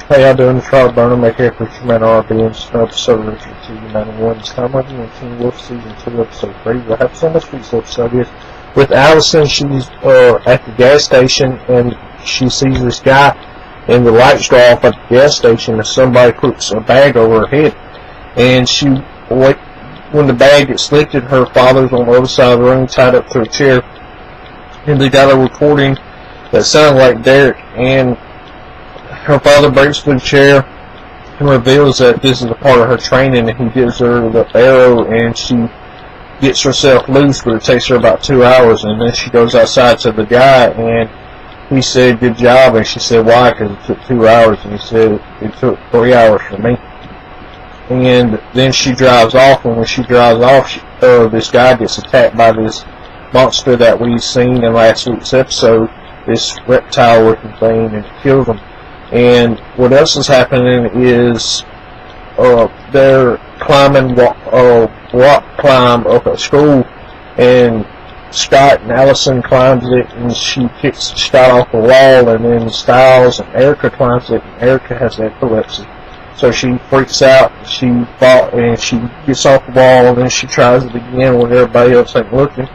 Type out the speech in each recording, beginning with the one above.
How y'all doing? It's Robert Burnham, aka Preacher Man RB, and it's an episode of Richard TV 91. It's time of Teen Wolf Season 2, Episode 3. What happens on this week's episode is, with Allison, she's at the gas station, and she sees this guy, and the lights go off at the gas station, and somebody puts a bag over her head. And when the bag gets lifted, her father's on the other side of the room, tied up to a chair, and they got a recording that sounded like Derek, and her father breaks through the chair and reveals that this is a part of her training, and he gives her the arrow, and she gets herself loose, but it takes her about 2 hours, and then she goes outside to the guy, and he said, "Good job," and she said, "Why?" "Because it took 2 hours," and he said, "It took 3 hours for me." And then she drives off, and when she drives off, this guy gets attacked by this monster that we've seen in last week's episode, this reptile-looking thing, and kills him. And what else is happening is they're climbing rock climb up at school, and Scott and Allison climbs it, and she kicks Scott off the wall, and then Stiles and Erica climbs it, and Erica has epilepsy. So she freaks out, and she gets off the wall, and then she tries it again when everybody else ain't looking.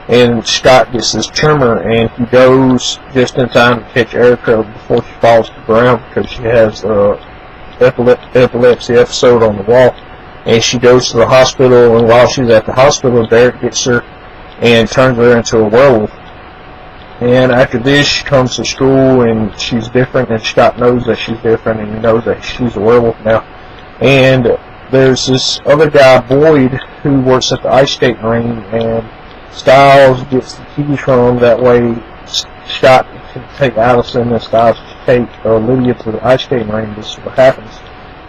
And Scott gets this tremor, and he goes just in time to catch Erica before she falls to the ground, because she has epilepsy episode on the wall. And she goes to the hospital, and while she's at the hospital, Derek gets her and turns her into a werewolf. And after this, she comes to school, and she's different, and Scott knows that she's different, and he knows that she's a werewolf now. And there's this other guy, Boyd, who works at the ice skating ring, and Stiles gets the keys from him. That way Scott can take Allison, and Stiles can take Lydia to the ice skating ring. This is what happens.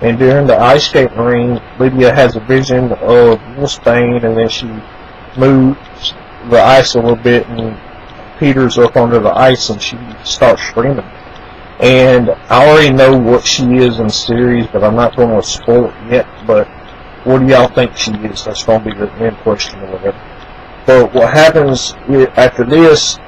And during the ice skating ring, Lydia has a vision of Wolfsbane, and then she moves the ice a little bit, and Peter's up under the ice, and she starts screaming. And I already know what she is in the series, but I'm not going to spoil it yet. But what do y'all think she is? That's going to be the main question or whatever. But what happens after this,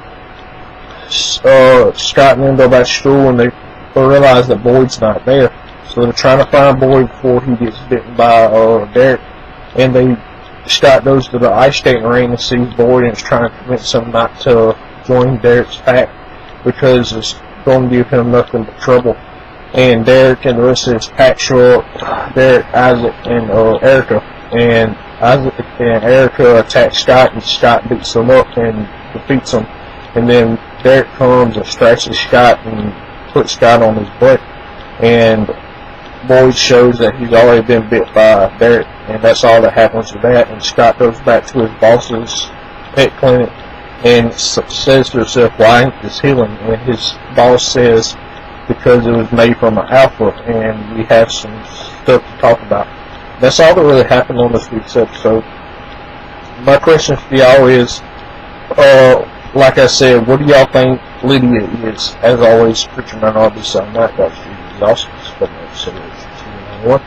Scott and them go back to school, and they realize that Boyd's not there. So they're trying to find Boyd before he gets bitten by Derek. And Scott goes to the ice skating ring and sees Boyd, and is trying to convince him not to join Derek's pack, because it's going to give him nothing but trouble. And Derek and the rest of his pack show up, Derek, Isaac, and Erica. And Isaac and Erica attack Scott, and Scott beats them up and defeats them. And then Derek comes and scratches Scott and puts Scott on his butt. And Boyd shows that he's already been bit by Derek, and that's all that happens with that. And Scott goes back to his boss's pet clinic and says to herself, "Why ain't this healing?" And his boss says, "Because it was made from an alpha, and we have some stuff to talk about." That's all that really happened on this week's episode. My question for y'all is, like I said, what do y'all think Lydia is? As always, Preacher Man RB signing out. That's awesome. This is episode of 291.